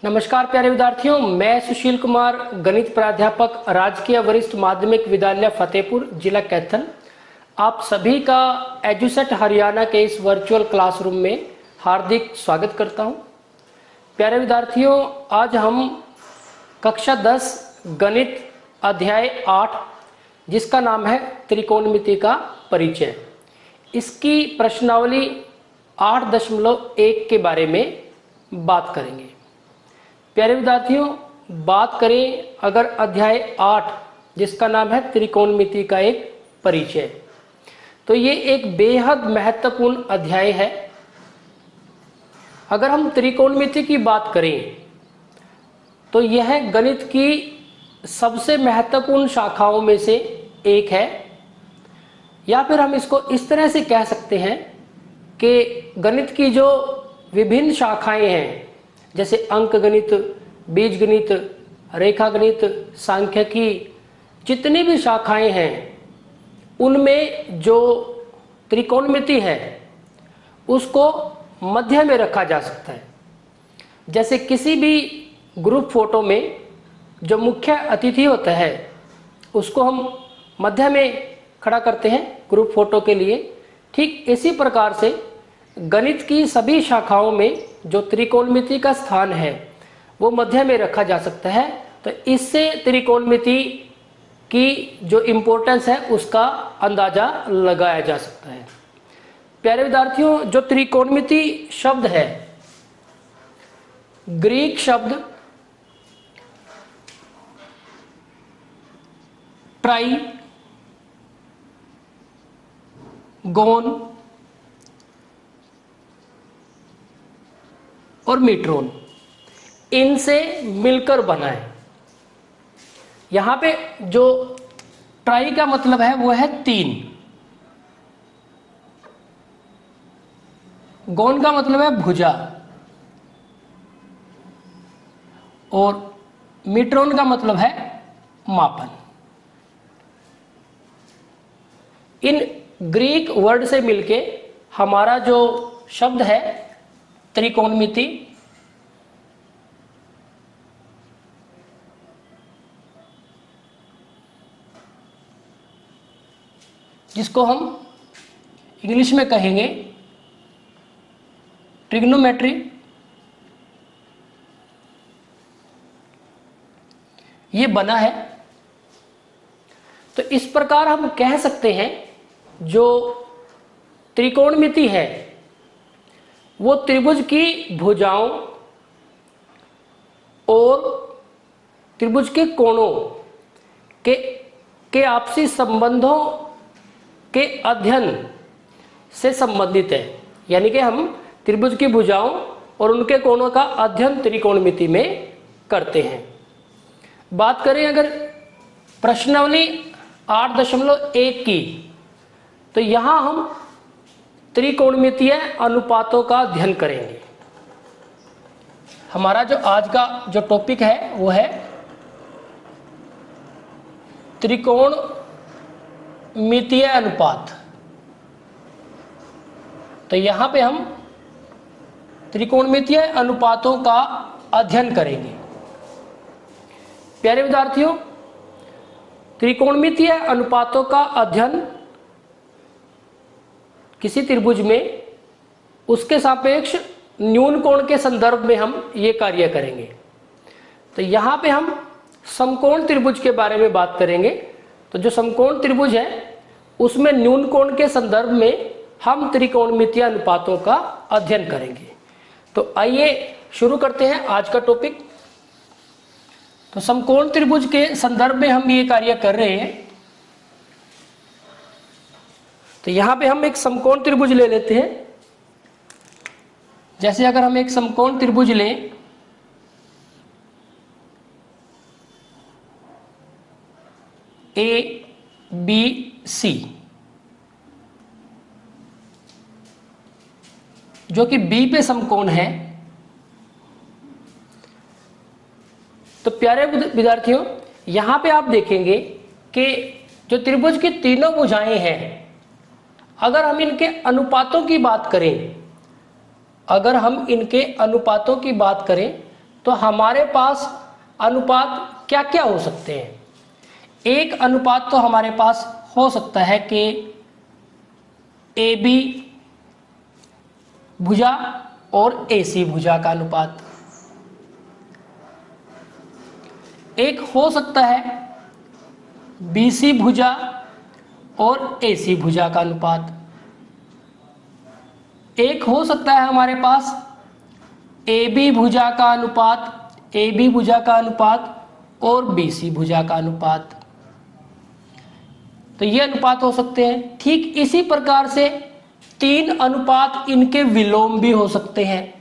नमस्कार प्यारे विद्यार्थियों, मैं सुशील कुमार, गणित प्राध्यापक, राजकीय वरिष्ठ माध्यमिक विद्यालय फतेहपुर, जिला कैथल। आप सभी का एजुसेट हरियाणा के इस वर्चुअल क्लासरूम में हार्दिक स्वागत करता हूं। प्यारे विद्यार्थियों, आज हम कक्षा 10 गणित अध्याय 8 जिसका नाम है त्रिकोणमिति का परिचय, इसकी प्रश्नावली 8.1 के बारे में बात करेंगे। प्यारे विद्यार्थियों, बात करें अगर अध्याय 8 जिसका नाम है त्रिकोणमिति का एक परिचय, तो ये एक बेहद महत्वपूर्ण अध्याय है। अगर हम त्रिकोणमिति की बात करें तो यह गणित की सबसे महत्वपूर्ण शाखाओं में से एक है, या फिर हम इसको इस तरह से कह सकते हैं कि गणित की जो विभिन्न शाखाएं हैं, जैसे अंक गणित, बीज गणित, रेखा गणित, सांख्यिकी, जितनी भी शाखाएं हैं उनमें जो त्रिकोणमिति है उसको मध्य में रखा जा सकता है। जैसे किसी भी ग्रुप फोटो में जो मुख्य अतिथि होता है उसको हम मध्य में खड़ा करते हैं ग्रुप फोटो के लिए, ठीक इसी प्रकार से गणित की सभी शाखाओं में जो त्रिकोणमिति का स्थान है वो मध्य में रखा जा सकता है। तो इससे त्रिकोणमिति की जो इम्पोर्टेंस है उसका अंदाजा लगाया जा सकता है। प्यारे विद्यार्थियों, जो त्रिकोणमिति शब्द है ग्रीक शब्द ट्राई गोन और मीट्रोन, इनसे मिलकर बना है। यहां पे जो ट्राई का मतलब है वो है 3, गोन का मतलब है भुजा, और मीट्रोन का मतलब है मापन। इन ग्रीक वर्ड से मिलके हमारा जो शब्द है त्रिकोणमिति, जिसको हम इंग्लिश में कहेंगे ट्रिग्नोमेट्री, ये बना है। तो इस प्रकार हम कह सकते हैं जो त्रिकोणमिति है वो त्रिभुज की भुजाओं और त्रिभुज के कोणों के आपसी संबंधों के अध्ययन से संबंधित है। यानी कि हम त्रिभुज की भुजाओं और उनके कोणों का अध्ययन त्रिकोणमिति में करते हैं। बात करें अगर प्रश्नावली 8.1 की, तो यहां हम त्रिकोणमितीय अनुपातों का अध्ययन करेंगे। हमारा जो आज का जो टॉपिक है वो है त्रिकोणमितीय अनुपात। तो यहां पे हम त्रिकोणमितीय अनुपातों का अध्ययन करेंगे। प्यारे विद्यार्थियों, त्रिकोणमितीय अनुपातों का अध्ययन किसी त्रिभुज में उसके सापेक्ष न्यून कोण के संदर्भ में हम ये कार्य करेंगे। तो यहाँ पे हम समकोण त्रिभुज के बारे में बात करेंगे। तो जो समकोण त्रिभुज है उसमें न्यून कोण के संदर्भ में हम त्रिकोणमितीय अनुपातों का अध्ययन करेंगे। तो आइए शुरू करते हैं आज का टॉपिक। तो समकोण त्रिभुज के संदर्भ में हम ये कार्य कर रहे हैं। तो यहां पे हम एक समकोण त्रिभुज ले लेते हैं। जैसे अगर हम एक समकोण त्रिभुज लें, ABC, जो कि B पे समकोण है, तो प्यारे विद्यार्थियों यहां पे आप देखेंगे कि जो त्रिभुज की तीनों भुजाएं हैं, अगर हम इनके अनुपातों की बात करें, तो हमारे पास अनुपात क्या क्या हो सकते हैं? एक अनुपात तो हमारे पास हो सकता है कि ए बी भुजा और ए सी भुजा का अनुपात। एक हो सकता है बी सी भुजा और ए सी भुजा का अनुपात। एक हो सकता है हमारे पास ए बी भुजा का अनुपात, ए बी भुजा का अनुपात और बी सी भुजा का अनुपात। तो ये अनुपात हो सकते हैं। ठीक इसी प्रकार से 3 अनुपात इनके विलोम भी हो सकते हैं।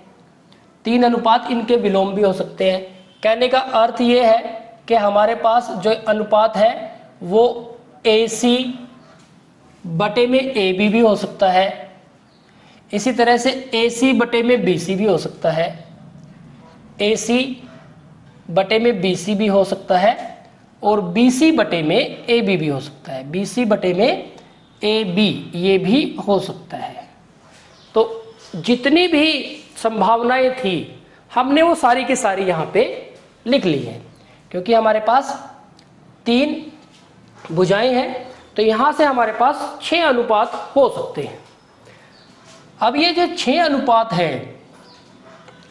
3 अनुपात इनके विलोम भी हो सकते हैं। कहने का अर्थ ये है कि हमारे पास जो अनुपात है वो ए सी बटे में ए बी भी हो सकता है, इसी तरह से ए सी बटे में बी सी भी हो सकता है, ए सी बटे में बी सी भी हो सकता है और बी सी बटे में ए बी भी हो सकता है, बी सी बटे में ए बी ये भी हो सकता है। तो जितनी भी संभावनाएं थी हमने वो सारी की सारी यहाँ पे लिख ली है, क्योंकि हमारे पास 3 भुजाएं हैं तो यहाँ से हमारे पास 6 अनुपात हो सकते हैं। अब ये जो 6 अनुपात हैं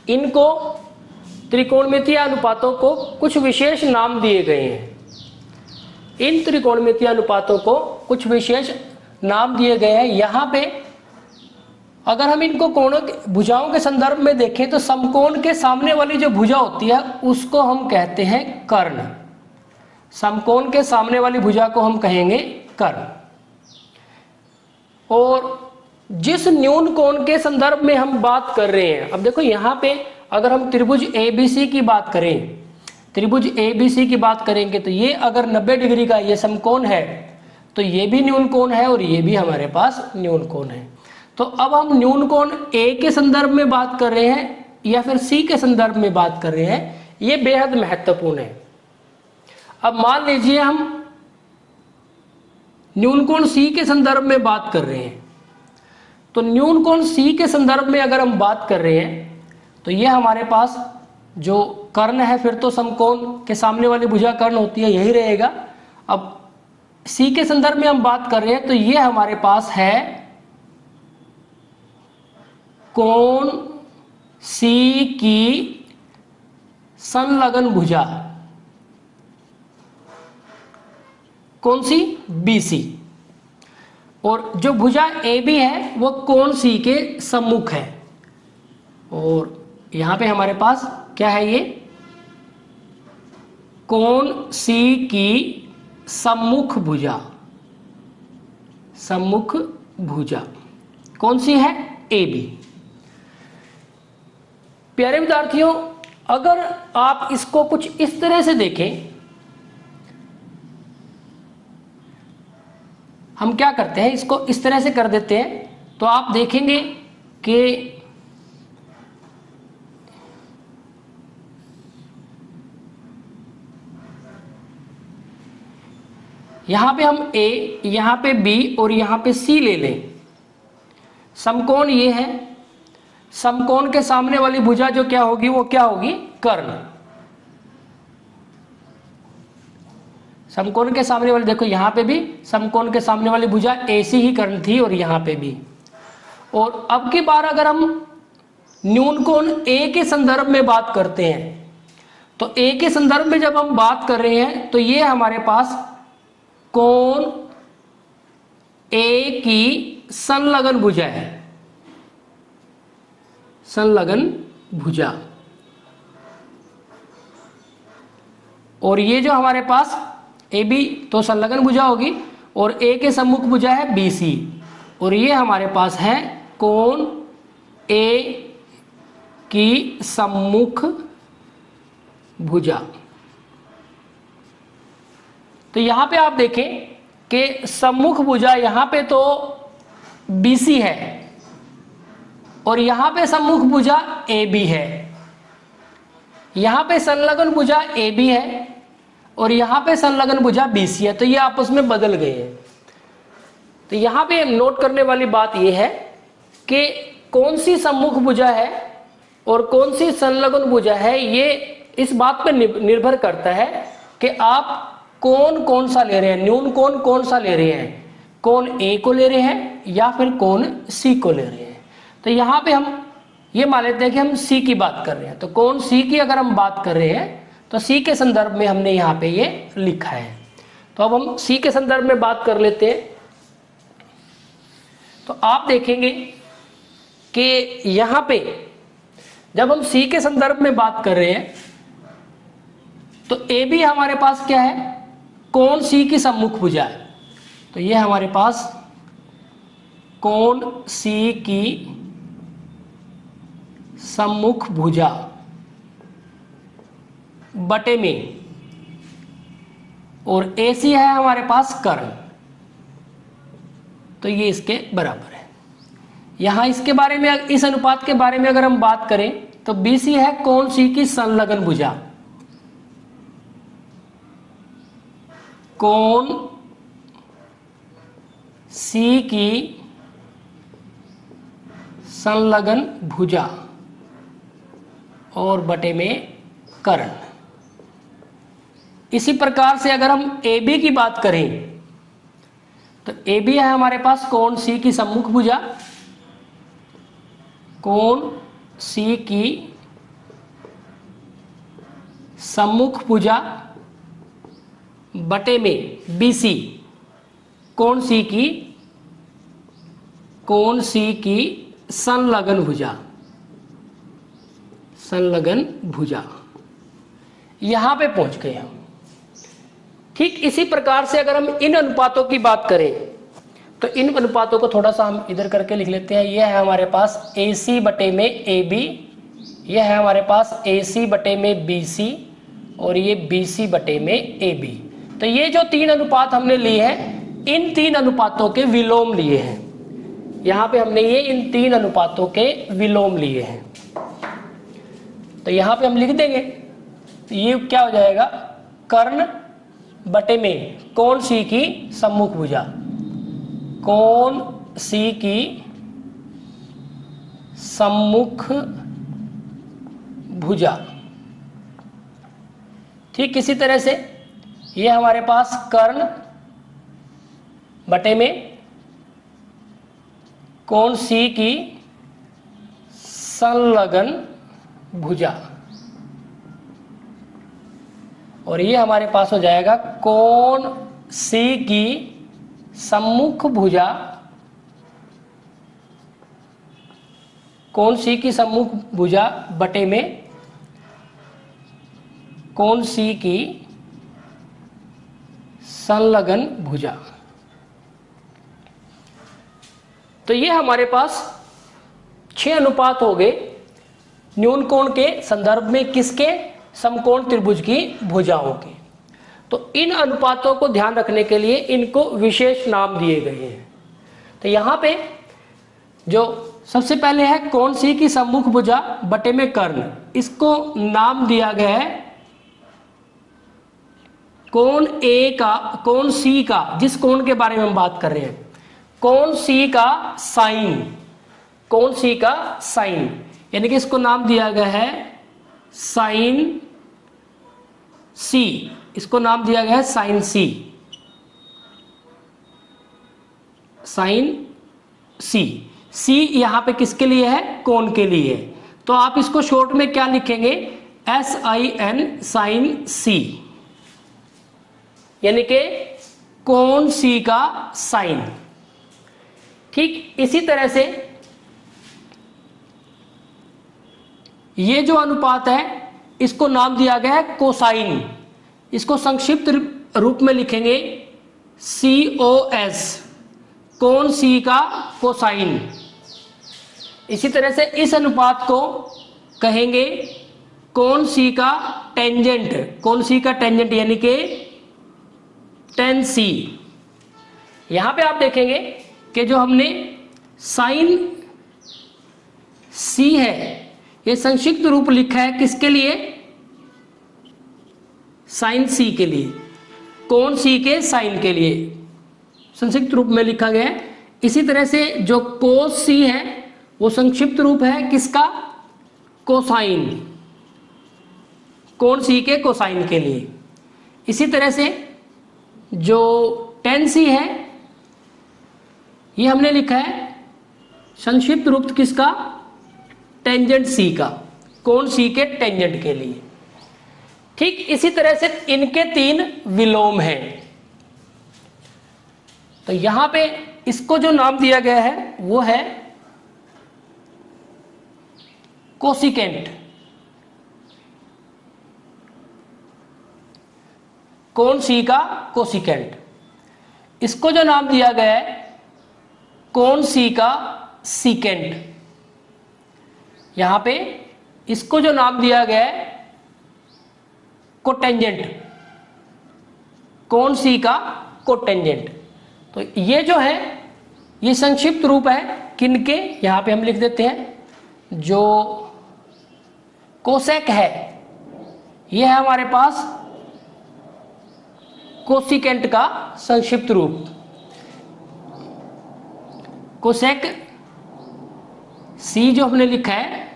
इनको त्रिकोणमितीय अनुपातों को कुछ विशेष नाम दिए गए हैं। इन त्रिकोणमितीय अनुपातों को कुछ विशेष नाम दिए गए हैं। यहाँ पे अगर हम इनको कोणों भुजाओं के संदर्भ में देखें तो समकोण के सामने वाली जो भुजा होती है उसको हम कहते हैं कर्ण। समकोण के सामने वाली भुजा को हम कहेंगे कर्ण। और जिस न्यून कोण के संदर्भ में हम बात कर रहे हैं, अब देखो यहाँ पे अगर हम त्रिभुज ABC की बात करें, त्रिभुज ABC की बात करेंगे तो ये अगर 90 डिग्री का ये समकोण है तो ये भी न्यून कोण है और ये भी हमारे पास न्यून कोण है। तो अब हम न्यून कोण A के संदर्भ में बात कर रहे हैं या फिर C के संदर्भ में बात कर रहे हैं, ये बेहद महत्वपूर्ण है। अब मान लीजिए हम न्यून कोण C के संदर्भ में बात कर रहे हैं, तो न्यून कोण C के संदर्भ में अगर हम बात कर रहे हैं तो ये हमारे पास जो कर्ण है, फिर तो समकोण के सामने वाली भुजा कर्ण होती है, यही रहेगा। अब C के संदर्भ में हम बात कर रहे हैं तो ये हमारे पास है कोण C की संलग्न भुजा, कौन सी? BC। और जो भुजा AB है वो कोण C के सम्मुख है। और यहाँ पे हमारे पास क्या है? ये कोण C की सम्मुख भुजा, सम्मुख भुजा कौन सी है? AB। प्यारे विद्यार्थियों, अगर आप इसको कुछ इस तरह से देखें, हम क्या करते हैं, इसको इस तरह से कर देते हैं तो आप देखेंगे कि यहां पे हम A, यहां पे B और यहां पे C ले लें। समकोण ये है, समकोण के सामने वाली भुजा जो क्या होगी वो क्या होगी? कर्ण। समकोण के सामने वाली, देखो यहाँ पे भी समकोण के सामने वाली भुजा AC ही कर्ण थी और यहाँ पे भी। और अब की बार अगर हम न्यून कोण A के संदर्भ में बात करते हैं तो A के संदर्भ में जब हम बात कर रहे हैं तो ये हमारे पास कोण A की संलग्न भुजा है, संलग्न भुजा। और ये जो हमारे पास AB तो संलग्न भुजा होगी और A के सम्मुख भुजा है BC, और ये हमारे पास है कोण A की सम्मुख भुजा। तो यहां पे आप देखें कि सम्मुख भुजा यहां पे तो BC है और यहां पे सम्मुख भुजा AB है, यहां पे संलग्न भुजा AB है और यहां पे संलग्न भुजा BC है। तो ये आपस में बदल गए हैं। तो यहां पे नोट करने वाली बात यह है कि कौन सी सम्मुख भुजा है और कौन सी संलग्न भुजा है, ये इस बात पर निर्भर करता है कि आप कौन कौन सा ले रहे हैं, न्यून कौन कौन सा ले रहे हैं, कौन ए को ले रहे हैं या फिर कौन सी को ले रहे हैं। तो यहाँ पे हम ये मान लेते हैं कि हम सी की बात कर रहे हैं, तो कौन सी की अगर हम बात कर रहे हैं तो सी के संदर्भ में हमने यहाँ पे ये लिखा है। तो अब हम सी के संदर्भ में बात कर लेते हैं। तो आप देखेंगे कि यहाँ पे जब हम सी के संदर्भ में बात कर रहे हैं तो ए भी हमारे पास क्या है, कोण सी की सम्मुख भुजा है। तो ये हमारे पास कोण सी की सम्मुख भुजा बटे में, और AC है हमारे पास कर्ण, तो ये इसके बराबर है। यहां इसके बारे में, इस अनुपात के बारे में अगर हम बात करें तो BC है कोण C की संलग्न भुजा, कोण C की संलग्न भुजा और बटे में कर्ण। इसी प्रकार से अगर हम AB की बात करें तो AB है हमारे पास कोण C की सम्मुख भुजा, कोण C की सम्मुख भुजा बटे में BC कोण C की संलग्न भुजा, संलग्न भुजा। यहां पे पहुंच गए हम। ठीक इसी प्रकार से अगर हम इन अनुपातों की बात करें तो इन अनुपातों को थोड़ा सा हम इधर करके लिख लेते हैं। यह है हमारे पास AC बटे में AB, यह है हमारे पास AC बटे में BC और ये BC बटे में AB। तो ये जो तीन अनुपात हमने लिए हैं, इन तीन अनुपातों के विलोम लिए हैं। यहां पे हमने ये इन तीन अनुपातों के विलोम लिए हैं। तो यहां पे हम लिख देंगे, तो ये क्या हो जाएगा, कर्ण बटे में कोण C की सम्मुख भुजा, कोण C की सम्मुख भुजा। ठीक इसी तरह से ये हमारे पास कर्ण बटे में कोण C की संलग्न भुजा, और ये हमारे पास हो जाएगा कोण C की सम्मुख भुजा, कोण C की सम्मुख भुजा बटे में कोण C की संलग्न भुजा। तो ये हमारे पास 6 अनुपात हो गए न्यून कोण के संदर्भ में किसके, समकोण त्रिभुज की भुजाओं के। तो इन अनुपातों को ध्यान रखने के लिए इनको विशेष नाम दिए गए हैं। तो यहां पे जो सबसे पहले है कोण C की सम्मुख भुजा बटे में कर्ण, इसको नाम दिया गया है कोण A का, कोण C का, जिस कोण के बारे में हम बात कर रहे हैं, कोण C का साइन, कोण C का साइन, यानी कि इसको नाम दिया गया है साइन C, इसको नाम दिया गया है sign C, sign C। C यहां पे किसके लिए है, कोण के लिए है। तो आप इसको शॉर्ट में क्या लिखेंगे, SIN साइन C, यानी कि कोण C का साइन। ठीक इसी तरह से ये जो अनुपात है इसको नाम दिया गया है कोसाइन, इसको संक्षिप्त रूप में लिखेंगे COS, कोण C का कोसाइन। इसी तरह से इस अनुपात को कहेंगे कोण C का टेंजेंट, कोण C का टेंजेंट यानी कि tan C। यहां पे आप देखेंगे कि जो हमने साइन C है ये संक्षिप्त रूप लिखा है किसके लिए, साइन C के लिए, कोण C के साइन के लिए संक्षिप्त रूप में लिखा गया है। इसी तरह से जो कोस C है वो संक्षिप्त रूप है किसका, कोसाइन, कोण सी के कोसाइन के लिए। इसी तरह से जो tan सी है ये हमने लिखा है संक्षिप्त रूप किसका, टेंजेंट सी का, कोण सी के टेंजेंट के लिए। ठीक इसी तरह से इनके 3 विलोम हैं। तो यहां पे इसको जो नाम दिया गया है वो है कोसिकेंट, कोण सी का कोसिकेंट। इसको जो नाम दिया गया है कोण सी का सीकेंट। यहां पे इसको जो नाम दिया गया है कोटेंजेंट, कोण सी का कोटेंजेंट। तो ये जो है ये संक्षिप्त रूप है किनके, यहां पे हम लिख देते हैं जो कोसेक है ये है हमारे पास कोसिकेंट का संक्षिप्त रूप। कोसेक सी जो हमने लिखा है,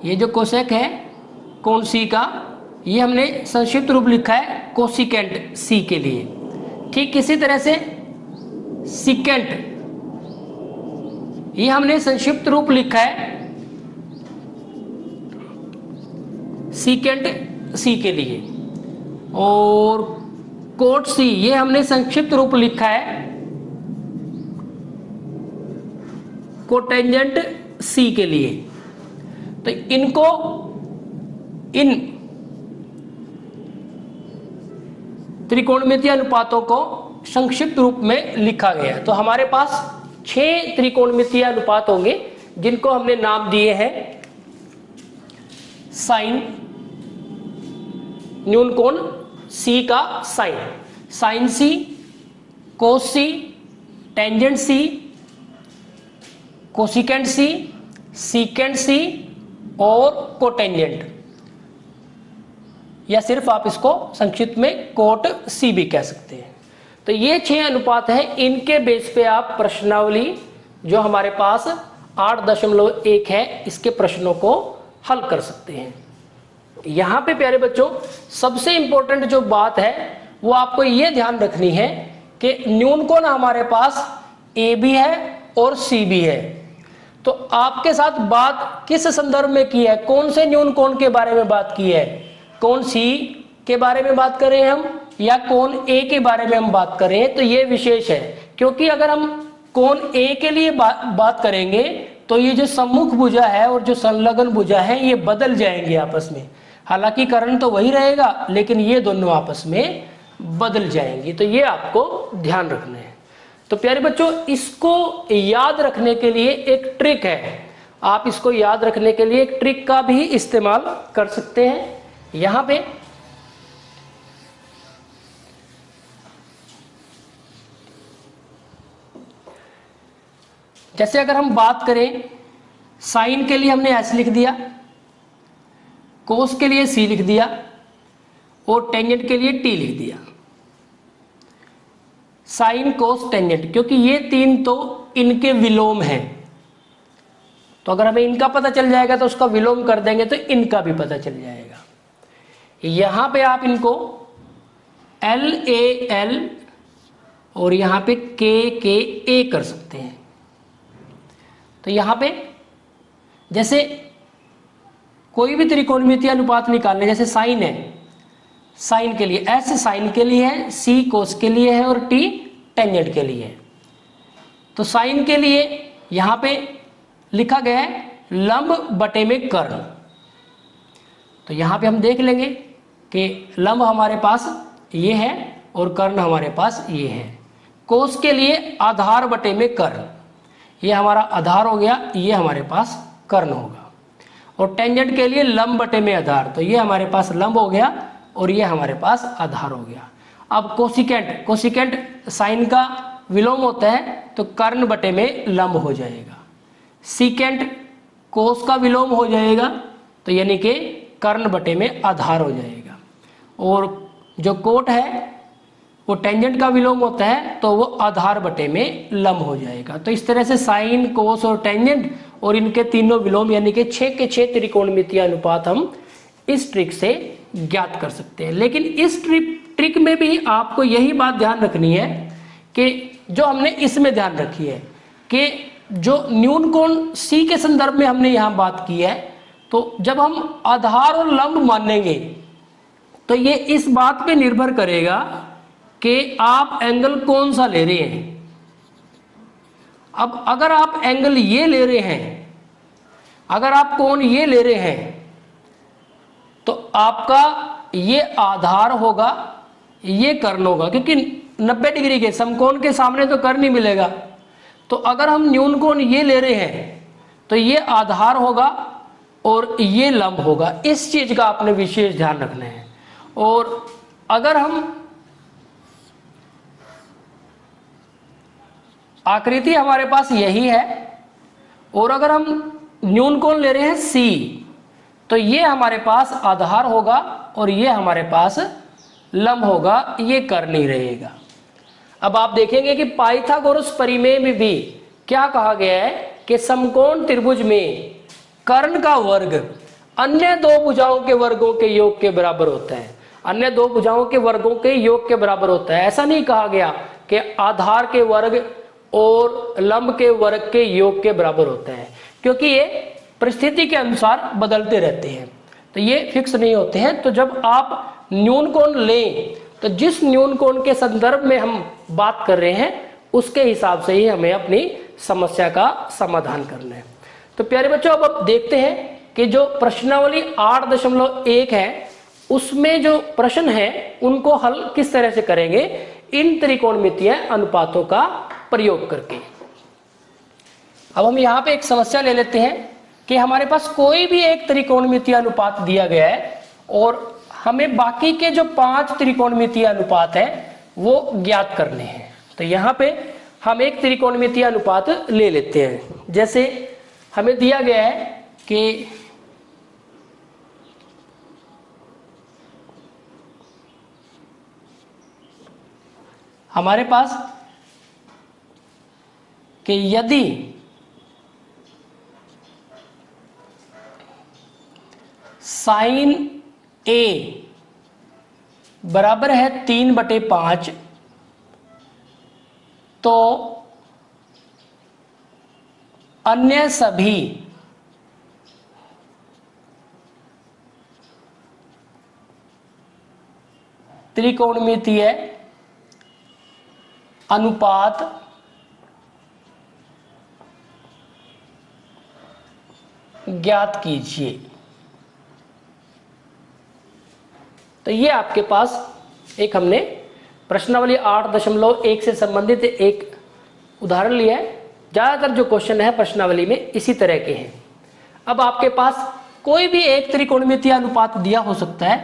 ये जो कोसेक है कोण सी का, ये हमने संक्षिप्त रूप लिखा है कोसिकेंट सी के लिए। ठीक इसी तरह से सिकेंट, ये हमने संक्षिप्त रूप लिखा है सीकेंट सी के लिए। और कोट सी ये हमने संक्षिप्त रूप लिखा है कोटेंजेंट सी के लिए। तो इनको इन त्रिकोणमितीय अनुपातों को संक्षिप्त रूप में लिखा गया है। तो हमारे पास 6 त्रिकोणमितीय अनुपात होंगे जिनको हमने नाम दिए हैं साइन, न्यून कोण सी का साइन, साइन सी, कोस सी, टेंजेंट सी, कोसिकेंट सी, सीकेंट सी और कोटेंजेंट, या सिर्फ आप इसको संक्षिप्त में कोट सी भी कह सकते हैं। तो ये 6 अनुपात हैं, इनके बेस पे आप प्रश्नावली जो हमारे पास 8.1 है इसके प्रश्नों को हल कर सकते हैं। यहां पे प्यारे बच्चों सबसे इंपॉर्टेंट जो बात है वो आपको ये ध्यान रखनी है कि न्यून कोण हमारे पास ए भी है और सी भी है। तो आपके साथ बात किस संदर्भ में की है, कौन से न्यून कोण के बारे में बात की है, कोण सी के बारे में बात करें हम या कोण ए के बारे में हम बात करें, तो ये विशेष है। क्योंकि अगर हम कोण ए के लिए बात करेंगे तो ये जो सम्मुख भुजा है और जो संलग्न भुजा है ये बदल जाएंगे आपस में। हालांकि कर्ण तो वही रहेगा लेकिन ये दोनों आपस में बदल जाएंगी। तो ये आपको ध्यान रखना है। तो प्यारे बच्चों इसको याद रखने के लिए एक ट्रिक है, आप इसको याद रखने के लिए एक ट्रिक का भी इस्तेमाल कर सकते हैं। यहां पे जैसे अगर हम बात करें साइन के लिए हमने एस लिख दिया, कोस के लिए सी लिख दिया और टेंजेंट के लिए टी लिख दिया। साइन कोस टेंजेंट, क्योंकि ये 3 तो इनके विलोम हैं, तो अगर हमें इनका पता चल जाएगा तो उसका विलोम कर देंगे तो इनका भी पता चल जाएगा। यहां पे आप इनको एल ए एल और यहां पे के ए कर सकते हैं। तो यहां पे जैसे कोई भी त्रिकोणमितीय अनुपात निकालने, जैसे साइन है, साइन के लिए एस साइन के लिए है, सी कोस के लिए है और टी टेंजेंट के लिए है। तो साइन के लिए यहां पे लिखा गया है लंब बटे में कर्ण। तो यहां पे हम देख लेंगे कि लंब हमारे पास ये है और कर्ण हमारे पास ये है। कोस के लिए आधार बटे में कर्ण, ये हमारा आधार हो गया, ये हमारे पास कर्ण होगा। और टेंजेंट के लिए लंब बटे में आधार, तो ये हमारे पास लंब हो गया और ये हमारे पास आधार हो गया। अब कोसिकेंट, कोसिकेंट साइन का विलोम होता है तो कर्ण बटे में लंब हो जाएगा। सीकेंट कोस का विलोम हो जाएगा तो यानी कि कर्ण बटे में आधार हो जाएगा। और जो कोट है वो टेंजेंट का विलोम होता है तो वो आधार बटे में लंब हो जाएगा। तो इस तरह से साइन, कोस और टेंजेंट और इनके तीनों विलोम यानी कि 6 के 6 त्रिकोणमितीय अनुपात हम इस ट्रिक से ज्ञात कर सकते हैं। लेकिन इस ट्रिक में भी आपको यही बात ध्यान रखनी है कि जो हमने इसमें ध्यान रखी है कि जो न्यून कोण C के संदर्भ में हमने यहाँ बात की है, तो जब हम आधार और लंब मानेंगे तो ये इस बात पे निर्भर करेगा कि आप एंगल कौन सा ले रहे हैं। अब अगर आप एंगल ये ले रहे हैं, अगर आप कोण ये ले रहे हैं, तो आपका ये आधार होगा, ये कर्ण होगा, क्योंकि 90 डिग्री के समकोण के सामने तो कर्ण नहीं मिलेगा। तो अगर हम न्यून कोण ये ले रहे हैं तो ये आधार होगा और ये लंब होगा। इस चीज का आपने विशेष ध्यान रखना है। और अगर हम आकृति हमारे पास यही है और अगर हम न्यून कोण ले रहे हैं C, तो ये हमारे पास आधार होगा और ये हमारे पास लंब होगा, ये कर्ण नहीं रहेगा। अब आप देखेंगे कि पाइथागोरस परिमेय में भी क्या कहा गया है कि समकोण त्रिभुज में कर्ण का वर्ग अन्य दो भुजाओं के वर्गों के योग के बराबर होता है। अन्य दो भुजाओं के वर्गों के योग के बराबर होता है। ऐसा नहीं कहा गया कि आधार के वर्ग और लंब के वर्ग के योग के बराबर होता है, क्योंकि ये परिस्थिति के अनुसार बदलते रहते हैं, तो ये फिक्स नहीं होते हैं। तो जब आप न्यून कोण लें तो जिस न्यून कोण के संदर्भ में हम बात कर रहे हैं उसके हिसाब से ही हमें अपनी समस्या का समाधान करना है। तो प्यारे बच्चों, अब आप देखते हैं कि जो प्रश्नावली 8.1 है उसमें जो प्रश्न है उनको हल किस तरह से करेंगे, इन त्रिकोणमितीय अनुपातों का प्रयोग करके। अब हम यहाँ पे एक समस्या ले लेते हैं कि हमारे पास कोई भी एक त्रिकोणमितीय अनुपात दिया गया है और हमें बाकी के जो 5 त्रिकोणमितीय अनुपात है वो ज्ञात करने हैं। तो यहाँ पे हम एक त्रिकोणमितीय अनुपात ले लेते हैं। जैसे हमें दिया गया है कि हमारे पास कि यदि साइन A बराबर है 3/5 तो अन्य सभी त्रिकोणमितीय अनुपात ज्ञात कीजिए। तो ये आपके पास एक हमने प्रश्नावली 8.1 से संबंधित एक उदाहरण लिया है। ज्यादातर जो क्वेश्चन है प्रश्नावली में इसी तरह के हैं। अब आपके पास कोई भी एक त्रिकोणमितीय अनुपात दिया हो सकता है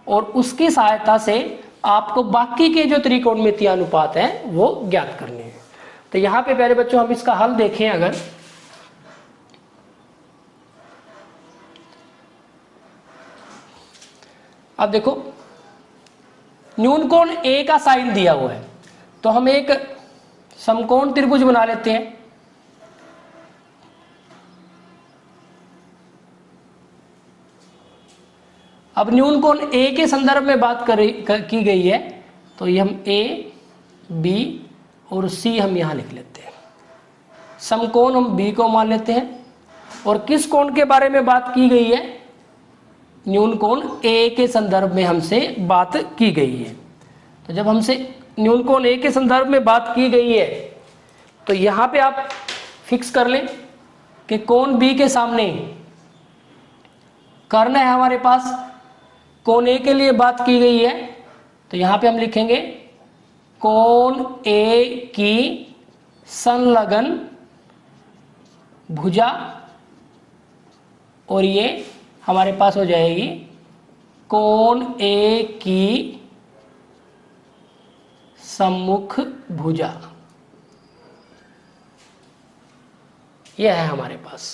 और उसकी सहायता से आपको बाकी के जो त्रिकोणमितीय अनुपात हैं वो ज्ञात करने हैं। तो यहाँ पे प्यारे बच्चों हम इसका हल देखें, अगर अब देखो न्यून कोण A का साइन दिया हुआ है तो हम एक समकोण त्रिभुज बना लेते हैं। अब न्यून कोण A के संदर्भ में बात की गई है तो ये हम A, B और C हम यहां लिख लेते हैं। समकोण हम B को मान लेते हैं और किस कोण के बारे में बात की गई है, न्यून कोण A के संदर्भ में हमसे बात की गई है। तो जब हमसे न्यून कोण A के संदर्भ में बात की गई है तो यहां पे आप फिक्स कर लें कि कोण B के सामने कर्ण है हमारे पास। कोण A के लिए बात की गई है तो यहां पे हम लिखेंगे कोण A की संलग्न भुजा और ये हमारे पास हो जाएगी कोण A की सम्मुख भुजा। यह है हमारे पास।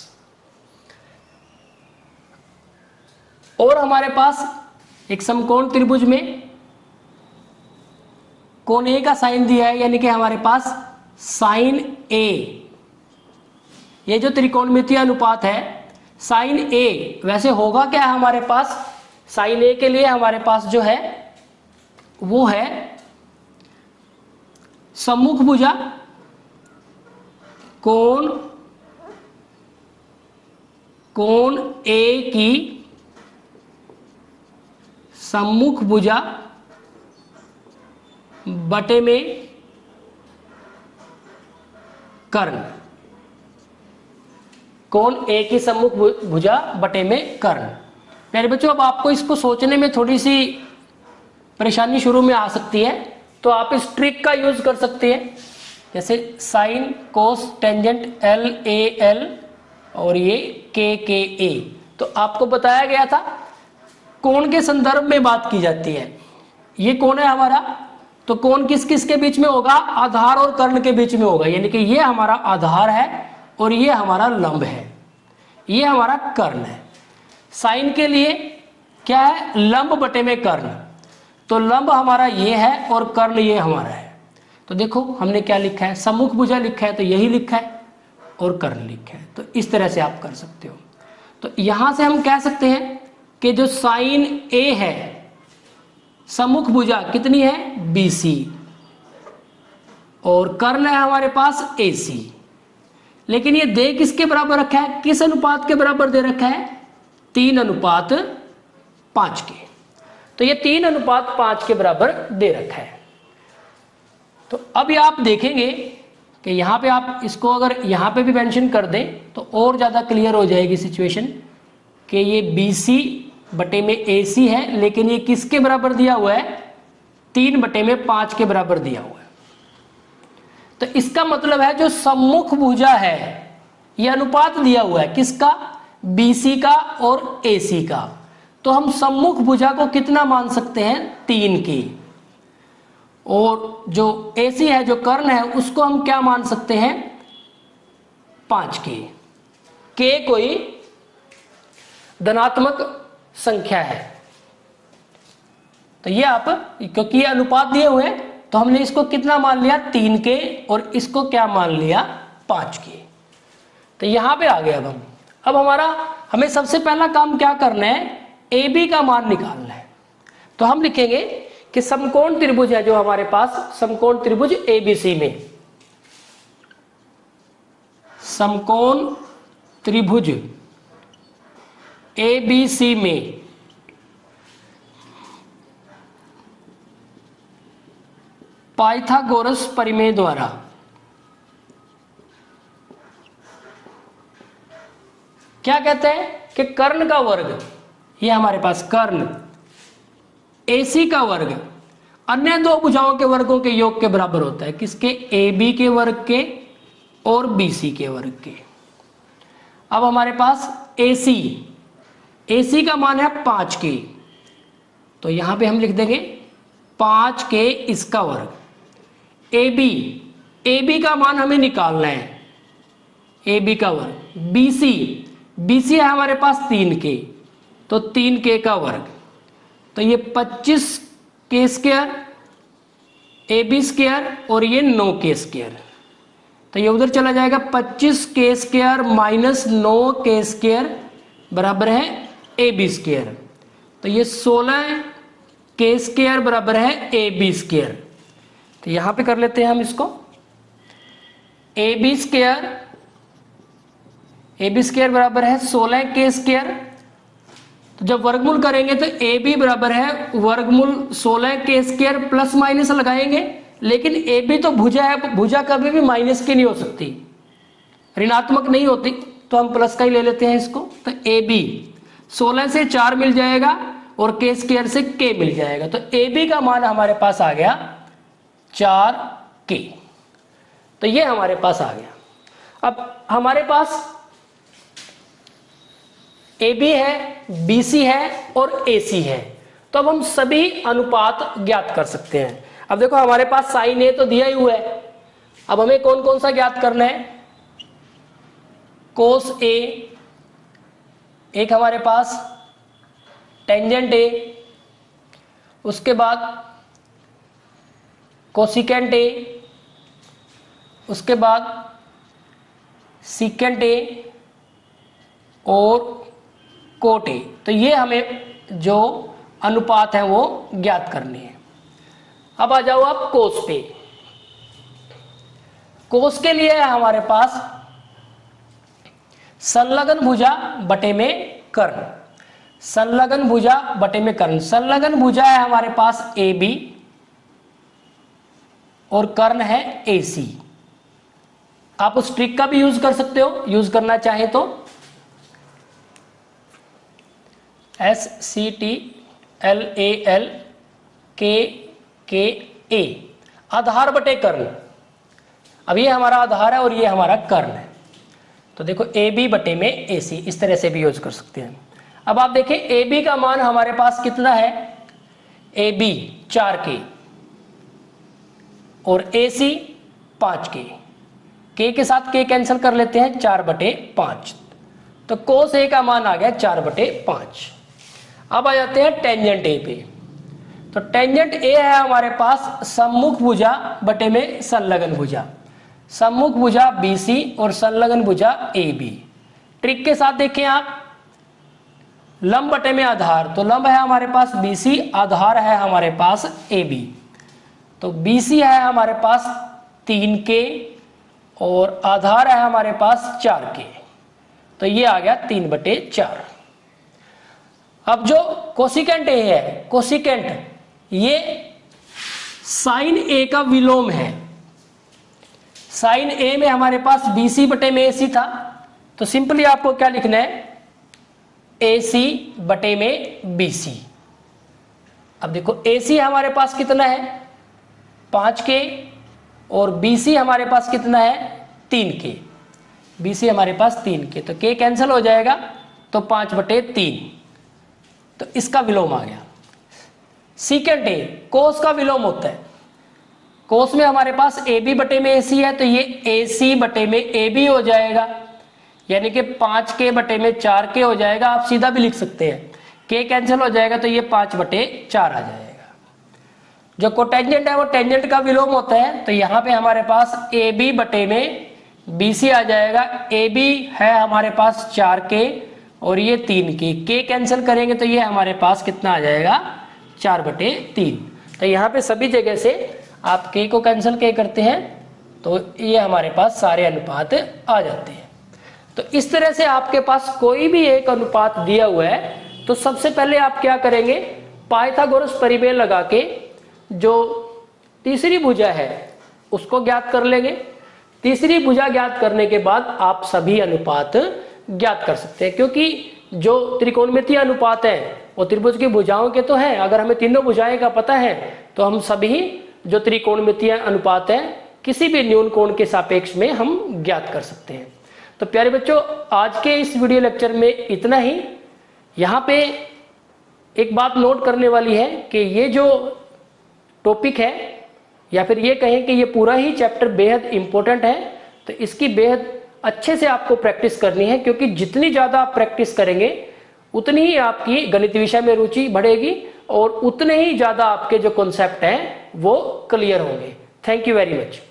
और हमारे पास एक समकोण त्रिभुज में कोण ए का साइन दिया है, यानी कि हमारे पास साइन ए, ये जो त्रिकोणमितीय अनुपात है साइन ए, वैसे होगा क्या हमारे पास, साइन ए के लिए हमारे पास जो है वो है सम्मुख भुजा कोण ए की सम्मुख भुजा बटे में कर्ण, कोण ए की सम्मुख भुजा बटे में कर्ण। प्यारे बच्चों, अब आपको इसको सोचने में थोड़ी सी परेशानी शुरू में आ सकती है, तो आप इस ट्रिक का यूज कर सकते हैं, जैसे sine cos tangent L A L और ये के ए। तो आपको बताया गया था कोण के संदर्भ में बात की जाती है। ये कोण है हमारा, तो कोण किस किस के बीच में होगा, आधार और कर्ण के बीच में होगा, यानी कि ये हमारा आधार है और ये हमारा लंब है, ये हमारा कर्ण है। साइन के लिए क्या है, लंब बटे में कर्ण, तो लंब हमारा ये है और कर्ण ये हमारा है। तो देखो हमने क्या लिखा है, सम्मुख भुजा लिखा है तो यही लिखा है और कर्ण लिखा है, तो इस तरह से आप कर सकते हो। तो यहां से हम कह सकते हैं कि जो साइन ए है, सम्मुख भुजा कितनी है, BC, और कर्ण है हमारे पास AC। लेकिन ये दे किसके बराबर रखा है, किस अनुपात के बराबर दे रखा है, 3:5 के। तो ये 3:5 के बराबर दे रखा है। तो अब आप देखेंगे कि यहाँ पे आप इसको अगर यहाँ पे भी मेंशन कर दें तो और ज़्यादा क्लियर हो जाएगी सिचुएशन कि ये BC बटे में AC है, लेकिन ये किसके बराबर दिया हुआ है, 3/5 के बराबर दिया हुआ है। तो इसका मतलब है जो सम्मुख भुजा है, ये अनुपात दिया हुआ है किसका, BC का और AC का। तो हम सम्मुख भुजा को कितना मान सकते हैं, 3 की, और जो AC है, जो कर्ण है, उसको हम क्या मान सकते हैं, 5 की। K कोई धनात्मक संख्या है, तो ये आप, क्योंकि ये अनुपात दिए हुए हैं तो हमने इसको कितना मान लिया, 3 के, और इसको क्या मान लिया, 5 के। तो यहां पे आ गए। अब हमें सबसे पहला काम क्या करना है, AB का मान निकालना है। तो हम लिखेंगे कि समकोण त्रिभुज है जो हमारे पास, समकोण त्रिभुज ABC में, समकोण त्रिभुज ABC में पाइथागोरस परिमेय द्वारा क्या कहते हैं कि कर्ण का वर्ग, ये हमारे पास कर्ण, AC का वर्ग अन्य दो भुजाओं के वर्गों के योग के बराबर होता है, किसके, AB के वर्ग के और BC के वर्ग के। अब हमारे पास AC का मान है 5 के, तो यहां पे हम लिख देंगे 5 के इसका वर्ग। AB का मान हमें निकालना है, AB का वर्ग। BC है हमारे पास 3 के, तो 3 के का वर्ग, तो ये 25 के स्क्वायर, AB स्क्वायर, और ये 9 के स्क्वायर, तो ये उधर चला जाएगा, 25 के स्क्वायर माइनस 9 के स्क्वायर बराबर है AB स्क्वायर, तो ये 16 के स्क्वायर बराबर है AB स्क्वायर। तो यहां पे कर लेते हैं हम इसको, AB स्क्वायर बराबर है 16 के स्क्वायर। तो जब वर्गमूल करेंगे तो AB बराबर है वर्गमूल 16 के स्क्वायर प्लस माइनस लगाएंगे, लेकिन AB तो भुजा है, भुजा कभी भी माइनस की नहीं हो सकती, ऋणात्मक नहीं होती, तो हम प्लस का ही ले लेते हैं इसको। तो AB 16 से 4 मिल जाएगा और के स्क्वायर से K मिल जाएगा, तो AB का मान हमारे पास आ गया 4K। तो ये हमारे पास आ गया। अब हमारे पास AB है, BC है और AC है, तो अब हम सभी अनुपात ज्ञात कर सकते हैं। अब देखो हमारे पास साइन A तो दिया ही हुआ है, अब हमें कौन कौन सा ज्ञात करना है, कोस A, एक हमारे पास टेंजेंट A, उसके बाद कोसिकेंट ए, उसके बाद सीकेंट ए और कोट ए। तो ये हमें जो अनुपात है वो ज्ञात करने हैं। अब आ जाओ आप कोस पे। कोस के लिए है हमारे पास संलग्न भुजा बटे में कर्ण। संलग्न भुजा बटे में कर्ण। संलग्न भुजा है हमारे पास ए बी और कर्ण है ए सी। आप उस ट्रिक का भी यूज कर सकते हो, यूज करना चाहे तो। S C T L A L K A, आधार बटे कर्ण। अब ये हमारा आधार है और ये हमारा कर्ण है। तो देखो ए बी बटे में ए सी, इस तरह से भी यूज कर सकते हैं। अब आप देखें ए बी का मान हमारे पास कितना है, ए बी 4k और ए सी 5k। के साथ के कैंसिल कर लेते हैं, 4/5। तो कोस ए का मान आ गया 4/5। अब आ जाते हैं टेंजेंट ए पे। तो टेंजेंट ए है हमारे पास सम्मुख भुजा बटे में संलग्न भुजा। सम्मुख भुजा BC और संलग्न भुजा AB। ट्रिक के साथ देखें आप, लंब बटे में आधार। तो लंब है हमारे पास BC, आधार है हमारे पास AB। तो BC है हमारे पास 3k और आधार है हमारे पास 4k। तो ये आ गया 3/4। अब जो कोसिकेंट ए है, कोसिकेंट ये साइन ए का विलोम है। साइन ए में हमारे पास BC बटे में AC था। तो सिंपली आपको क्या लिखना है, AC बटे में BC। अब देखो AC हमारे पास कितना है 5k और BC हमारे पास कितना है 3k। BC हमारे पास 3k, तो k कैंसिल हो जाएगा, तो 5/3। तो इसका विलोम आ गया। सीकेंट ए कोस का विलोम होता है। कोस में हमारे पास AB बटे में AC है, तो ये AC बटे में AB हो जाएगा, यानी कि 5k बटे में 4k हो जाएगा। आप सीधा भी लिख सकते हैं, k कैंसिल हो जाएगा तो ये 5/4 आ जाएगा। जो कोटेंजेंट है वो टेंजेंट का विलोम होता है। तो यहाँ पे हमारे पास AB बटे में BC आ जाएगा। AB है हमारे पास 4k और ये 3k। k कैंसिल करेंगे तो ये हमारे पास कितना आ जाएगा 4/3। तो यहाँ पे सभी जगह से आप k को कैंसिल k करते हैं तो ये हमारे पास सारे अनुपात आ जाते हैं। तो इस तरह से आपके पास कोई भी एक अनुपात दिया हुआ है तो सबसे पहले आप क्या करेंगे, पाइथागोरस परिमेय लगा के जो तीसरी भुजा है उसको ज्ञात कर लेंगे। तीसरी भुजा ज्ञात करने के बाद आप सभी अनुपात ज्ञात कर सकते हैं, क्योंकि जो त्रिकोणमितीय अनुपात है वो त्रिभुज की भुजाओं के तो हैं। अगर हमें तीनों भुजाएं का पता है तो हम सभी जो त्रिकोणमितीय अनुपात है किसी भी न्यून कोण के सापेक्ष में हम ज्ञात कर सकते हैं। तो प्यारे बच्चों, आज के इस वीडियो लेक्चर में इतना ही। यहाँ पे एक बात नोट करने वाली है कि ये जो टॉपिक है या फिर ये कहें कि ये पूरा ही चैप्टर बेहद इंपॉर्टेंट है। तो इसकी बेहद अच्छे से आपको प्रैक्टिस करनी है, क्योंकि जितनी ज़्यादा आप प्रैक्टिस करेंगे उतनी ही आपकी गणित विषय में रुचि बढ़ेगी और उतने ही ज़्यादा आपके जो कॉन्सेप्ट हैं वो क्लियर होंगे। Thank you very much.